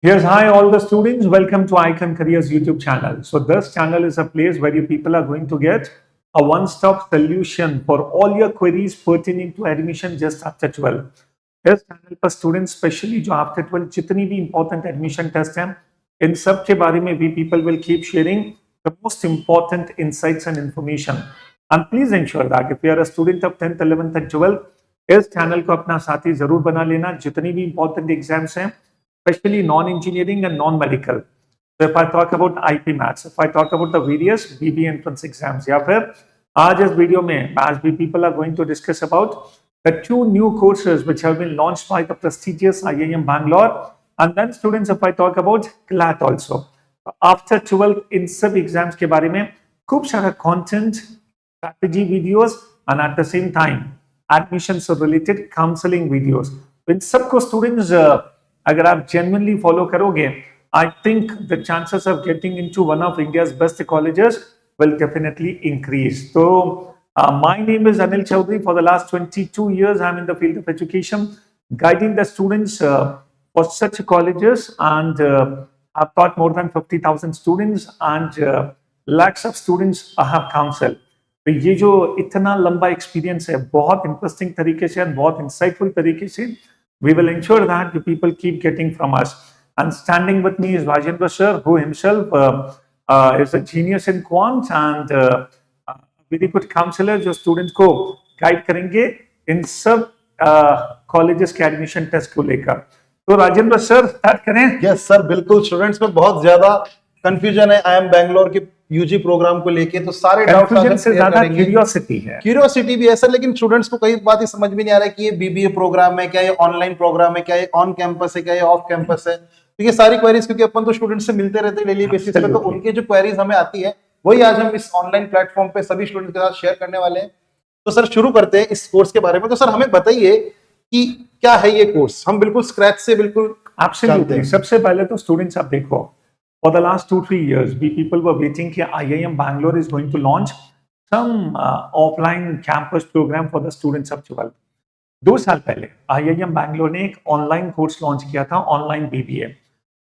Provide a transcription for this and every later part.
Here's hi all the students. Welcome to Icon Careers YouTube channel. So this channel is a place where you people are going to get a one-stop solution for all your queries pertaining to admission just after 12. इस channel पर students specially जो after 12 जितनी भी important admission test हैं इन सब के बारे में भी people will keep sharing the most important insights and information and please ensure that if you are a student of 10th 11th and 12th इस चैनल को अपना साथी जरूर बना लेना जितनी भी इंपॉर्टेंट एग्जाम्स हैं especially non-engineering and non-medical. So if I talk about IP Maths, if I talk about the various BB entrance exams, या फिर आज इस वीडियो में as we people are going to discuss about the two new courses which have been launched by the prestigious IIM Bangalore, and then students if I talk about CLAT also. After 12 इन सब exams के बारे में खूब सारा content, strategy videos and at the same time admissions related counseling videos. इन सबको students अगर आप genuinely follow करोगे, I think the chances of getting into one of India's best colleges will definitely increase. So, my name is Anil Chaudhary. For the last 22 years, I'm in the field of education, guiding the students for such colleges, and I've taught more than 50,000 students and lakhs of students I have counseled. तो ये जो इतना लंबा experience है, बहुत interesting तरीके से और बहुत इंसाइटफुल तरीके से we will ensure that the people keep getting from us. And standing with me is Rajendra sir, who himself is a genius in quant and very good counselor जो students को guide करेंगे इन सब colleges के admission test को लेकर. तो Rajendra sir start करें. Yes sir, बिल्कुल. स्टूडेंट्स में बहुत ज्यादा कंफ्यूजन है IIM बैंगलोर के यूजी प्रोग्राम को लेके, तो सारे डाउट्स से ज्यादा क्यूरियोसिटी है. क्यूरियोसिटी भी है सर, लेकिन स्टूडेंट्स को कई बात समझ में नहीं आ रहा है कि ये बीबीए प्रोग्राम है क्या, ये ऑनलाइन प्रोग्राम है क्या, ये ऑन कैंपस है क्या, ये ऑफ कैंपस है. तो ये सारी क्वेरीज क्योंकि अपन तो स्टूडेंट्स से मिलते रहते हैं डेली बेसिस पे, तो उनकी जो क्वेरीज हमें आती है वही आज हम इस ऑनलाइन प्लेटफॉर्म पे सभी स्टूडेंट्स के साथ शेयर करने वाले हैं. तो सर शुरू करते हैं इस कोर्स के बारे में. तो सर हमें बताइए कि क्या है ये कोर्स, हम बिल्कुल स्क्रैच से बिल्कुल. एब्सोल्युटली. सबसे पहले तो स्टूडेंट्स आप देखो, for the last 2-3 years we people were waiting कि IIM Bangalore is going to launch some offline campus program for the students of 12. 2 साल पहले IIM Bangalore ने एक ऑनलाइन कोर्स लॉन्च किया था, online BBA,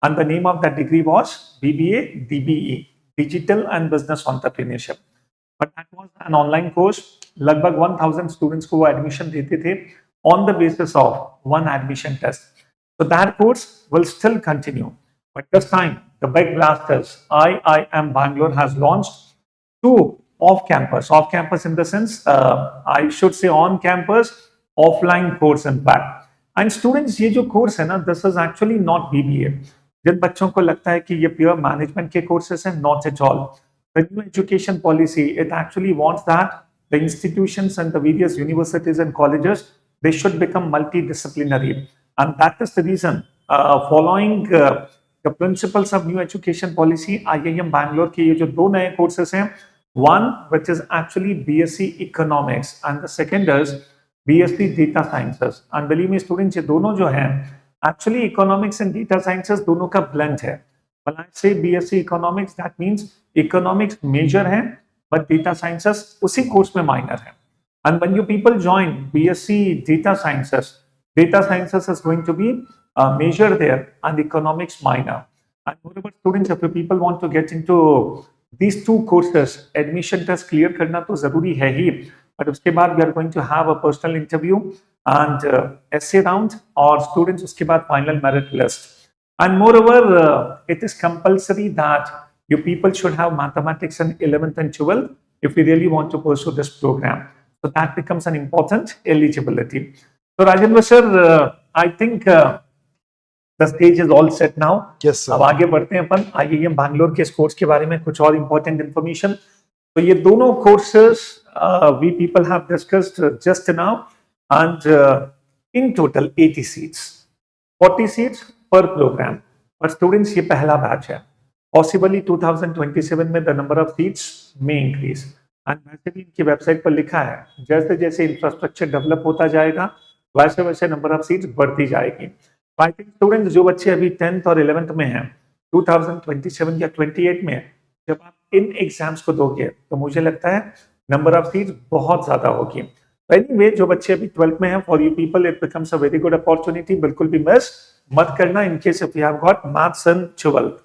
and the name of that degree was BBA DBE, Digital and Business Entrepreneurship. But that was an online course. लगभग 1000 students को वो admission देते थे on the basis of one admission test. So that course will still continue. But this time, the big blasters, IIM Bangalore has launched 2 off-campus in the sense, I should say on-campus, offline course in fact. And students, ये जो course है ना, this is actually not BBA. जिन बच्चों को लगता है कि ये pure management के courses हैं, not at all. The new education policy, it actually wants that the institutions and the various universities and colleges, they should become multidisciplinary. And that is the reason, following the principles of new education policy, IIM Bangalore के ये जो 2 नए courses हैं, one which is actually BSc Economics and the second is BSc Data Sciences. And believe me students, ये दोनों जो हैं actually Economics and Data Sciences दोनों का blend है. When I say BSc Economics, that means Economics major है but Data Sciences उसी course में minor है. And when you people join BSc Data Sciences is going to be major there and economics minor. And moreover students, if you people want to get into these 2 courses, admission test clear करना तो जरूरी है ही, but उसके बाद we are going to have a personal interview and essay round और students उसके बाद final merit list. And moreover, it is compulsory that you people should have mathematics in 11th and 12th if you really want to pursue this program. So that becomes an important eligibility. So Rajendra sir, I think the stage is all set now. Yes sir. अब आगे बढ़ते हैं अपन IIM Bangalore के इस course के बारे में कुछ और important information. तो ये दोनों courses we people have discussed just now and in total 80 seats, 40 seats per program. But students ये पहला batch है. Possibly 2027 में the number of seats may increase. And वैसे भी इनकी वेबसाइट पर लिखा है जैसे जैसे इंफ्रास्ट्रक्चर डेवलप होता जाएगा वैसे वैसे नंबर ऑफ सीट्स बढ़ती जाएगी. आई थिंक स्टूडेंट्स जो बच्चे अभी 10th और 11th में हैं 2027 या 28 में जब आप इन एग्जाम्स को दोगे तो मुझे लगता है नंबर ऑफ सीट्स बहुत ज्यादा होगी. एनीवे जो बच्चे अभी 12th में हैं, for you people it becomes a very good opportunity, बिल्कुल भी मिस मत करना इन case if you have got maths and 12th।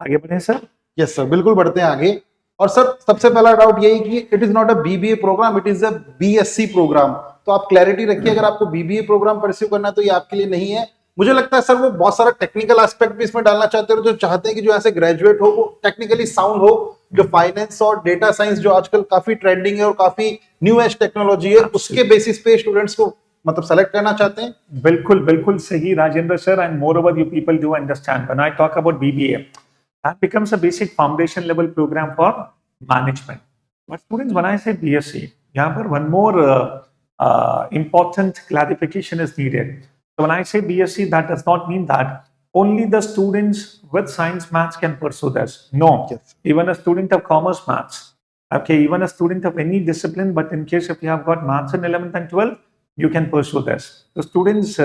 आगे बढ़े सर। यस सर, बिल्कुल बढ़ते हैं आगे। और सर सबसे पहला डाउट यही कि it is not a BBA programme, it is a BSc programme. तो आप क्लैरिटी रखिए, अगर आपको बीबीए प्रोग्राम परस्यू करना है तो ये आपके लिए नहीं है। मुझे लगता है सर वो बहुत सारा टेक्निकल एस्पेक्ट भी इसमें डालना चाहते हो, जो चाहते हैं कि जो ऐसे ग्रेजुएट हो वो टेक्निकली साउंड हो, जो फाइनेंस और डेटा साइंस जो आजकल काफी ट्रेंडिंग है और काफी न्यू एज टेक्नोलॉजी है, उसके बेसिस पे स्टूडेंट्स को मतलब सेलेक्ट करना चाहते हैं। बिल्कुल बिल्कुल सही Rajendra sir, and more over you people do understand when I talk about BBA that becomes a basic foundation level program for management. But students, when I say BSc, यहाँ पर one more important clarification is needed. So when I say BSc, that does not mean that only the students with science maths can pursue this. No, Yes. even a student of commerce maths, okay, even a student of any discipline, but in case if you have got maths in 11th and 12th, you can pursue this. So students,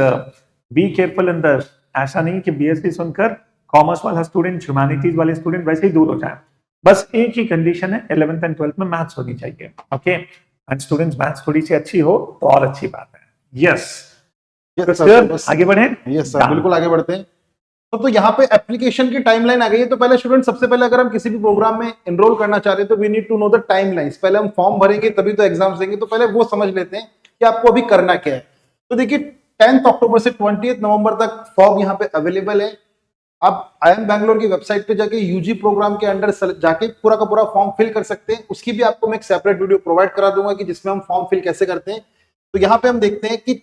be careful in this. ऐसा नहीं कि BSc सुनकर commerce वाला student humanities वाले student वैसे ही दूर हो जाए। बस एक ही कंडीशन है, 11th एंड 12th में मैथ्स होनी चाहिए। ओके, एंड स्टूडेंट्स मैथ्स थोड़ी सी अच्छी हो तो और अच्छी बात है। यस सर, आगे बढ़े। यस सर, बिल्कुल आगे बढ़ते हैं। तो यहाँ पे एप्लीकेशन की टाइमलाइन आ गई है। तो पहले स्टूडेंट, सबसे पहले अगर हम किसी भी प्रोग्राम में एनरोल करना चाह रहे हैं तो we need to know the timelines. पहले हम फॉर्म भरेंगे तभी तो एग्जाम्स देंगे, तो पहले वो समझ लेते हैं कि आपको अभी करना क्या है। तो देखिए 10 अक्टूबर से 20 नवंबर तक फॉर्म यहाँ पे अवेलेबल है। आप IIM बैंगलोर की वेबसाइट पे जाके यूजी प्रोग्राम के अंडर जाके पूरा का पूरा फॉर्म फिल कर सकते हैं। उसकी भी आपको मैं एक सेपरेट वीडियो प्रोवाइड करा दूंगा कि जिसमें हम फॉर्म फिल कैसे करते हैं। तो यहाँ पे हम देखते हैं कि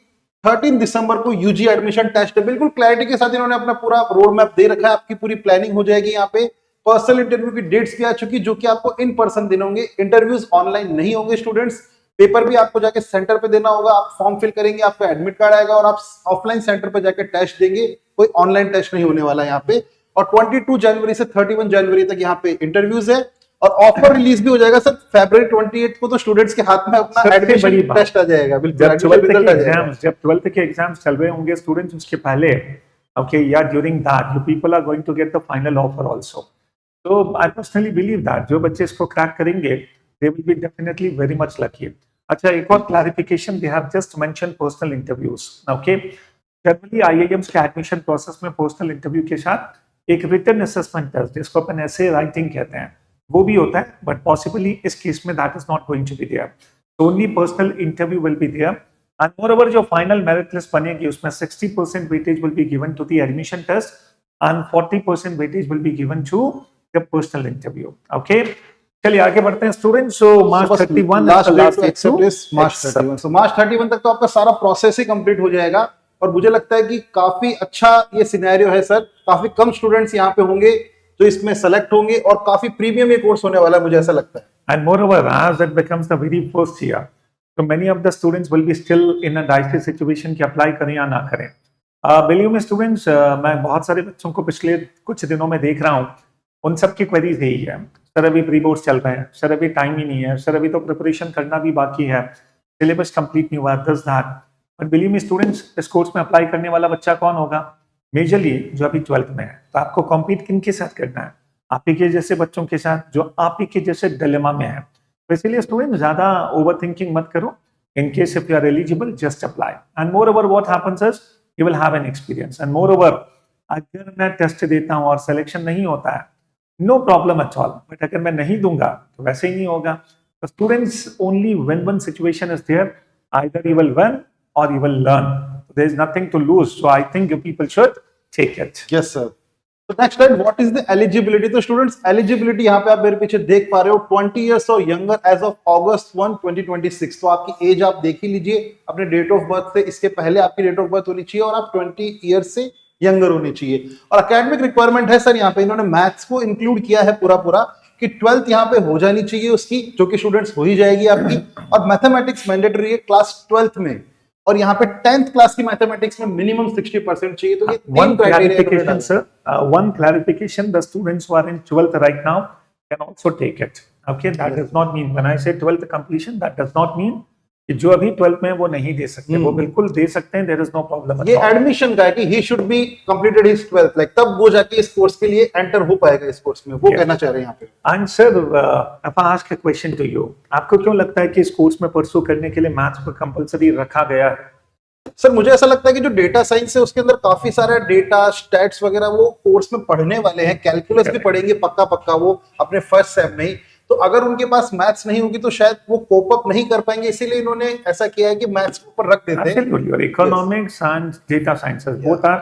13 दिसंबर को यूजी एडमिशन टेस्ट है। बिल्कुल क्लैरिटी के साथ इन्होंने अपना पूरा रोड मैप दे रखा है, आपकी पूरी प्लानिंग हो जाएगी। यहाँ पे पर्सनल इंटरव्यू की डेट्स भी आ चुकी, जो कि आपको इन पर्सन देने होंगे। इंटरव्यूज ऑनलाइन नहीं होंगे स्टूडेंट्स, पेपर भी आपको जाके सेंटर पे देना होगा। आप फॉर्म फिल करेंगे, आपका एडमिट कार्ड आएगा और आप ऑफलाइन सेंटर पे जाके टेस्ट देंगे। कोई ऑनलाइन टेस्ट नहीं होने वाला है यहाँ पे। और 22 जनवरी से 31 जनवरी तक यहाँ पे इंटरव्यूज है और ऑफर रिलीज भी हो जाएगा सर फरवरी 28 को। तो स्टूडेंट्स के हाथ में अपना एडमिशन टेस्ट आ जाएगा। बिल्कुल, जब 12th के एग्जाम्स चल रहे होंगे स्टूडेंट्स, उसके पहले ओके या during that you people are going to get the final offer also. तो आई पर्सनली बिलीव दैट जो बच्चे इसको क्रैक करेंगे they will be definitely very much lucky. अच्छा, एक और clarification, they have just mention personal interviews. Okay, generally IIMs के admission process में पर्सनल इंटरव्यू के साथ एक रिटन असेसमेंट टेस्ट, जिसको अपन ऐसे राइटिंग कहते हैं, वो भी होता है। बट पॉसिबली इस केस में that is not going to be there. Only personal interview will be there and moreover जो फाइनल मेरिट लिस्ट बनेगी उसमें 60% weightage will be given to the admission test and 40% weightage will be given to the personal interview. Okay, चलिए आगे बढ़ते हैं students. सो मार्च 31 last मार्च 31। सो मार्च 31 तक तो आपका सारा प्रोसेस ही कंप्लीट हो जाएगा। और मुझे लगता है कि काफी अच्छा ये सिनेरियो है सर। काफी कम स्टूडेंट्स यहाँ पे होंगे जो इसमें सेलेक्ट होंगे और काफी प्रीमियम ये कोर्स होने वाला है, मुझे ऐसा लगता है। And moreover as it becomes the very first year, so many of the students will be still in a dicey situation कि अप्लाई करें या ना करें। बिलीव मी स्टूडेंट्स, मैं बहुत सारे बच्चों को पिछले कुछ दिनों में देख रहा हूँ, उन सब की क्वेरीज यही है, सर अभी प्री बोर्ड्स चल रहे हैं, सर अभी टाइम ही नहीं है, सर अभी तो प्रिपरेशन करना भी बाकी है, सिलेबस कंप्लीट नहीं हुआ, this that. But believe me students, इस कोर्स में अप्लाई करने वाला बच्चा कौन होगा? मेजरली जो अभी 12th में है। तो आपको कॉम्पीट किन के साथ करना है? आप ही के जैसे बच्चों के साथ जो आप ही के जैसे डिलेमा में है। तो इसीलिए स्टूडेंट ज्यादा ओवर थिंकिंग मत करो। In case if you are eligible, just apply and moreover what happens is you will have an experience. And moreover अगर मैं टेस्ट देता हूँ और सिलेक्शन नहीं होता है, no problem at all. But अगर मैं नहीं दूंगा तो वैसे ही नहीं होगा। तो students, only one situation is there, either you will win or you will learn. There is nothing to lose. So I think you people should take it. Yes, sir. So next slide, what is the eligibility? तो students eligibility यहाँ पे आप मेरे पीछे देख पा रहे हो, 20 years or younger as of August 1, 2026. तो आपकी एज आप देख ही लीजिए अपने डेट ऑफ बर्थ से। इसके पहले आपकी डेट ऑफ बर्थ होनी चाहिए और आप 20 years से यंगर होनी चाहिए। और अकेडमिक रिक्वायरमेंट है सर, यहाँ पे इन्होंने मैथ्स को इंक्लूड किया है पूरा कि 12th यहाँ पे हो जानी चाहिए उसकी, जो कि स्टूडेंट्स हो ही जाएगी आपकी। और मैथमेटिक्स मैंडेटरी है क्लास 12th में, और यहाँ पे 10th क्लास की मैथमेटिक्स में मिनिमम 60% चाहिए। तो ये one clarification sir, one clarification, the students who are in 12th right now can also take it. Okay, that does not mean, when I say 12th completion, that does not mean कि जो अभी 12th में वो नहीं दे सकते, वो बिल्कुल दे सकते हैं। There is no problem. ये एडमिशन का है कि he should be completed his 12th, like तब वो जाके इस कोर्स के लिए एंटर हो पाएगा इस कोर्स में, वो कहना चाह रहे हैं यहाँ पे। And sir, if I ask a question to you, आपको क्यों लगता है कि इस कोर्स में परसू करने के लिए मैथ्स को कंपलसरी रखा गया है? सर मुझे ऐसा लगता है कि जो डेटा साइंस है उसके अंदर काफी सारा डेटा स्टैट्स वगैरह वो कोर्स में पढ़ने वाले हैं, कैलकुलस भी पढ़ेंगे पक्का पक्का वो अपने फर्स्ट सेम में ही। तो अगर उनके पास मैथ्स नहीं होगी तो शायद वो कोप अप नहीं कर पाएंगे, इसीलिए इन्होंने ऐसा किया है कि मैथ्स के ऊपर रख देते हैं। Absolutely. Your economics and data sciences both are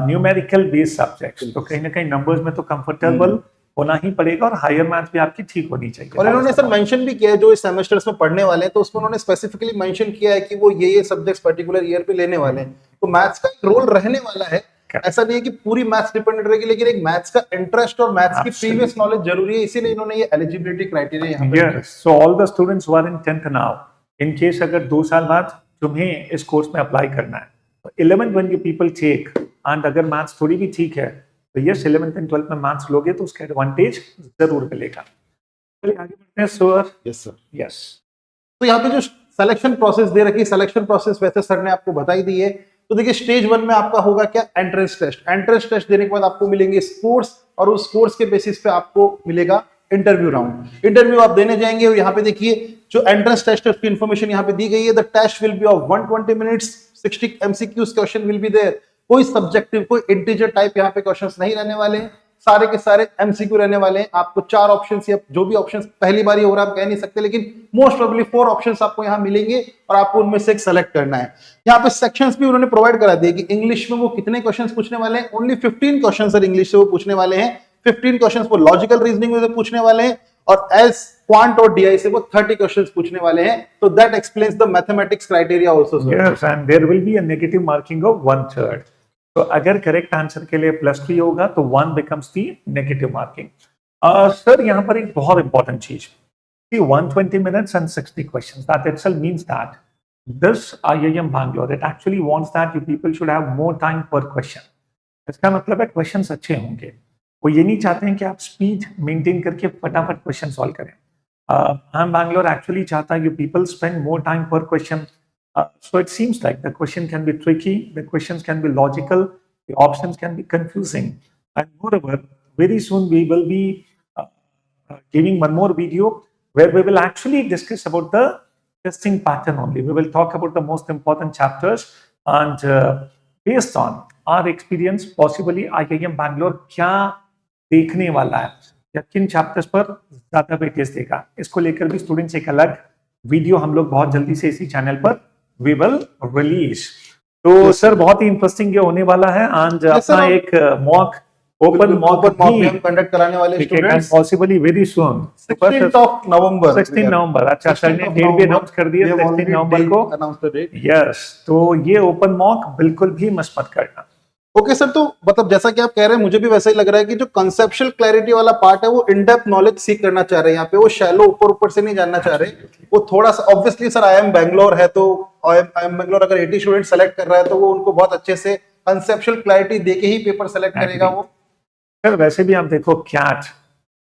numerical based subjects. तो कहीं ना कहीं numbers में तो comfortable होना ही पड़ेगा और हायर मैथ्स भी आपकी ठीक होनी चाहिए। और इन्होंने सर मेंशन भी किया है जो इस सेमेस्टर्स में पढ़ने वाले हैं, तो उसमें उन्होंने स्पेसिफिकली मेंशन किया है कि वो ये सब्जेक्ट्स पर्टिकुलर ईयर पे लेने वाले हैं। तो मैथ्स का एक रोल रहने वाला है, ऐसा नहीं है कि पूरी मैथ्स डिपेंडेंट रहेगी, लेकिन एक मैथ्स का इंटरेस्ट और मैथ्स की प्रीवियस नॉलेज जरूरी है, इसीलिए इन्होंने ये एलिजिबिलिटी क्राइटेरिया यहाँ पे Yes. So all the students who are in 10th now, in case अगर 2 साल बाद तुम्हें इस कोर्स में अप्लाई करना है, तो 11th when you people take and अगर मैथ्स थोड़ी भी ठीक है तो यस 11th एंड 12th में मैथ्स लोगे तो उसका एडवांटेज जरूर मिलेगा। चलिए आगे बढ़ते हैं सर। Yes sir. यस, तो यहाँ पे जो सिलेक्शन प्रोसेस दे रखी है, सिलेक्शन प्रोसेस वैसे सर ने आपको बताई दी है। तो देखिए स्टेज 1 में आपका होगा क्या, एंट्रेंस टेस्ट। एंट्रेंस टेस्ट देने के बाद आपको मिलेंगे स्कोर्स और उस स्कोर्स के बेसिस पे आपको मिलेगा इंटरव्यू राउंड। इंटरव्यू आप देने जाएंगे और यहाँ पे देखिए जो एंट्रेंस टेस्ट है उसकी इन्फॉर्मेशन यहाँ पे दी गई है। The test will be of 120 minutes, 60 MCQs question will be there. कोई सब्जेक्टिव कोई इंटीजर टाइप यहाँ पे क्वेश्चंस नहीं रहने वाले हैं, सारे के सारे एमसीक्यू रहने वाले हैं। आपको 4 ऑप्शंस या जो भी ऑप्शंस पहली बार हो रहा है आप कह नहीं सकते, लेकिन मोस्ट प्रोबेबली 4 ऑप्शंस आपको यहाँ मिलेंगे और आपको उनमें से एक सेलेक्ट करना है। यहाँ पे सेक्शंस भी उन्होंने प्रोवाइड करा दिए कि इंग्लिश में वो कितने क्वेश्चंस पूछने वाले हैं। ओनली 15 क्वेश्चंस सर इंग्लिश से वो पूछने वाले हैं। 15 क्वेश्चंस वो लॉजिकल रीजनिंग में पूछने वाले हैं और एज क्वांट और डीआई से वो 30 क्वेश्चंस पूछने वाले हैं। तो that explains the mathematics criteria also sir. Yes, and there will be a negative marking of 1/3। तो अगर करेक्ट आंसर के लिए +3 होगा तो 1 becomes the negative marking। Sir यहाँ पर एक बहुत इंपॉर्टेंट चीज, 120 minutes and 60 questions, that itself means that this IIM Bangalore, it actually wants that you people should have more time per question। इसका मतलब है क्वेश्चंस अच्छे होंगे, वो ये नहीं चाहते हैं कि आप स्पीड मेंटेन करके फटाफट क्वेश्चन सॉल्व करें। हम बैंगलोर एक्चुअली चाहता है you people spend more time पर question. So it seems like the question can be tricky, the questions can be logical, the options can be confusing, and moreover, very soon we will be giving one more video where we will actually discuss about the testing pattern only. We will talk about the most important chapters and based on our experience, possibly IIM Bangalore क्या देखने वाला है या किन chapters पर ज्यादा weightage देगा, इसको लेकर भी स्टूडेंट्स एक अलग वीडियो हम लोग बहुत जल्दी से इसी चैनल पर we will release। तो सर बहुत ही इंटरेस्टिंग ये होने वाला है एंड अपना एक मॉक ओपन मॉक भी हम कंडक्ट कराने वाले students possibly very soon 16th of November। 16 नवंबर। अच्छा सर ने डेट भी अनाउंस कर दिया 16 नवंबर को अनाउंस द डेट। यस, तो ये ओपन मॉक बिल्कुल भी मिस मत करना। ओके सर, तो मतलब जैसा कि आप कह रहे हैं मुझे भी वैसा ही लग रहा है कि जो कंसेप्चुअल क्लैरिटी वाला पार्ट है वो इन डेप्थ नॉलेज सीख करना चाह रहे हैं यहाँ पे, वो शैलो ऊपर ऊपर से नहीं जानना चाह रहे, वो थोड़ा सा ऑब्वियसली सर IIM बैंगलोर है तो IIM बैंगलोर अगर 80 स्टूडेंट सेलेक्ट कर रहा है तो वो उनको बहुत अच्छे से कंसेप्चुअल क्लैरिटी देके ही पेपर सेलेक्ट करेगा वो। सर वैसे भी आप देखो कैट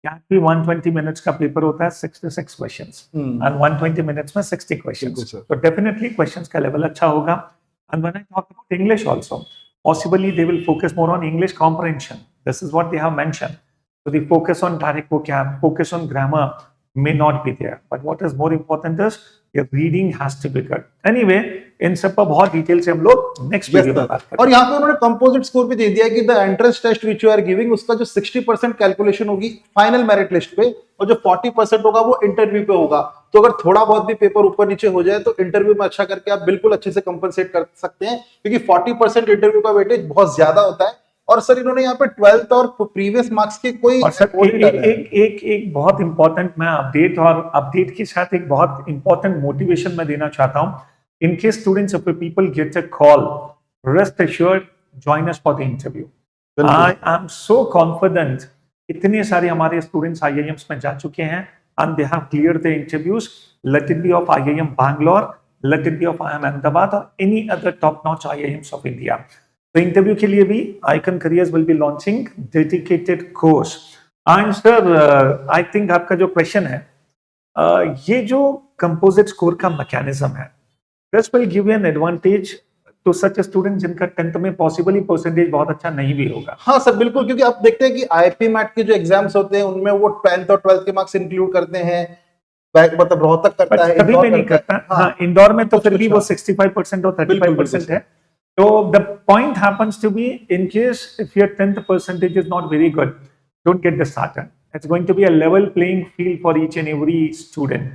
भी 120 मिनट्स का पेपर होता है, 66 क्वेश्चंस एंड 120 मिनट्स में 60 क्वेश्चंस, तो डेफिनेटली क्वेश्चंस का लेवल अच्छा होगा। And when I talk about English also, possibly they will focus more on English comprehension. This is what they have mentioned. So the focus on direct vocab, focus on grammar may not be there. But what is more important is your reading has to be good. Anyway, इन सब पर बहुत detail से हम लोग next video में बात करेंगे। और यहाँ पे उन्होंने कंपोजिट स्कोर भी दे दिया कि the entrance test which you are giving उसका जो 60% कैलकुलेशन होगी फाइनल मेरिट लिस्ट पे और जो 40% होगा वो इंटरव्यू पे होगा। तो अगर थोड़ा बहुत भी पेपर ऊपर नीचे हो जाए तो इंटरव्यू में अच्छा करके आप बिल्कुल अच्छे से कंपनसेट कर सकते हैं, क्योंकि 40% इंटरव्यू का वेटेज बहुत ज्यादा होता है। और सर इन्होंने यहाँ पे 12th और प्रीवियस मार्क्स के कोई और सर एक बहुत इंपॉर्टेंट मैं अपडेट के साथ एक बहुत इंपॉर्टेंट मोटिवेशन मैं देना चाहता हूँ। In case students, if people get a call, rest assured, join us for the interview. I am so confident. इतने सारे हमारे students IIMs में जा चुके हैं and they have cleared the interviews. Let it be of IIM Bangalore, let it be of IIM Ahmedabad or any other top-notch IIMs of India. तो interview के लिए भी Icon Careers will be launching dedicated course. And sir, I think आपका जो question है, ये जो composite score का मैकेनिज्म है, this will give you an advantage to such a student जिनका 10th में पॉसिबली परसेंटेज बहुत अच्छा नहीं भी होगा। हाँ सर बिल्कुल, क्योंकि आप देखते हैं कि IIP मैट के जो एग्जाम्स होते हैं उनमें वो 10th और 12th के मार्क्स इंक्लूड करते हैं, मतलब रोहतक करता है, कभी इंदौर भी नहीं करता करता। है। हाँ, इंदौर में तो कुछ फिर भी कुछ वो हाँ। 65% और बिल्कुल, 35% बिल्कुल। है। तो the point happens to be in case if your 10th percentage is not very good, don't get disheartened. It's going to be a level playing field for each and every student.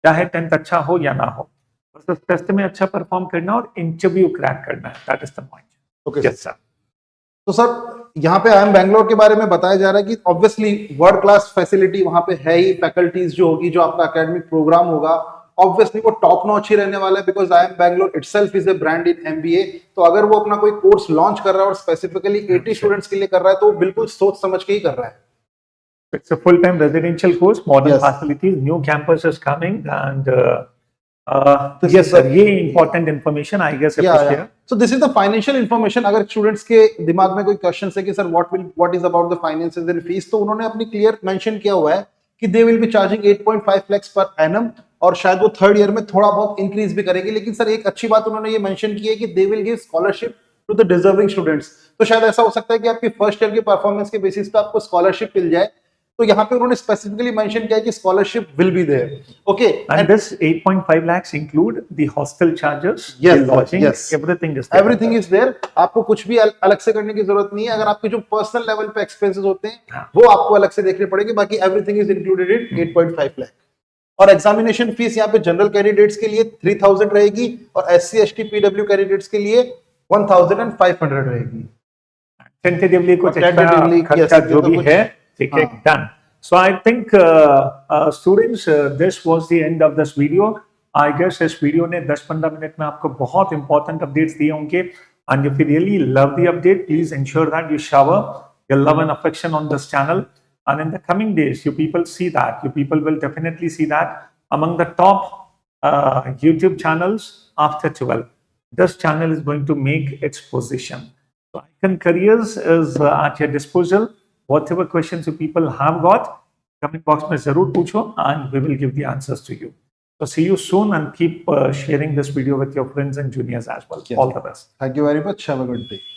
चाहे 10th अच्छा हो या ना हो, बस उस test में अच्छा परफॉर्म करना और इंटरव्यू क्रैक करना है, that is the point. Okay yes sir. तो सर यहाँ पे IIM बैंगलोर के बारे में बताया जा रहा है कि ऑब्वियसली वर्ल्ड क्लास फैसिलिटी वहाँ पे है ही, फैकल्टीज जो होगी, जो आपका एकेडमिक प्रोग्राम होगा ऑब्वियसली वो टॉप नॉच ही रहने वाला है, because IIM Bangalore itself is a brand in MBA। तो अगर वो अपना कोई कोर्स लॉन्च कर रहा है और स्पेसिफिकली 80 स्टूडेंट्स के लिए कर रहा है तो वो बिल्कुल सोच समझ के ही कर रहा है। It's a full-time residential course, modern Yes. facilities, new campus is coming, and This yes is sir, the- ये important information I guess या appreciate. So this is the financial information. अगर स्टूडेंट्स के दिमाग में कोई क्वेश्चन है कि sir what is about the finances and fees, तो उन्होंने अपनी क्लियर मेंशन किया हुआ है कि they will be charging 8.5 lakhs per annum, और शायद वो थर्ड ईयर में थोड़ा बहुत इंक्रीज भी करेंगे। लेकिन सर एक अच्छी बात उन्होंने ये मेंशन की है कि they will give scholarship to the deserving students. तो शायद ऐसा हो सकता है कि आपकी फर्स्ट ईयर की परफॉर्मेंस के बेसिस पे आपको स्कॉलरशिप मिल जाए। तो यहाँ पे उन्होंने स्पेसिफिकली मेंशन किया है कि scholarship will be there. Okay, And this 8.5 lakhs include the hostel charges, Yes, the lodging, yes. everything is there. Everything is there. आपको कुछ भी अलग से करने की जरूरत नहीं है। अगर आपके जो पर्सनल लेवल पे एक्सपेंसेस होते हैं हाँ। वो आपको अलग से देखने पड़ेंगे, बाकी everything is included in 8.5 lakh. और एग्जामिनेशन फीस यहाँ पे जनरल कैंडिडेट्स के लिए 3000 रहेगी और SC ST PW कैंडिडेट्स के लिए 1500 रहेगी। Tentatively कुछ Tentatively, extra yes, खर्चा ये जो तो भी कुछ- है, ठीक है, हाँ। done. So I think students, this was the end of this video. I guess इस वीडियो ने 10-15 मिनट में आपको बहुत इंपॉर्टेंट अपडेट्स दिए होंगे, and if you really love the update, please ensure that you shower your love and affection on this channel. And in the coming days, you people see that, you people will definitely see that among the top YouTube channels after 12, this channel is going to make its position. So Icon Careers is at your disposal. Whatever questions you people have got, comment box में जरूर पूछो and we will give the answers to you. So see you soon and keep sharing this video with your friends and juniors as well. Yes. All the best. Thank you very much. Have a good day.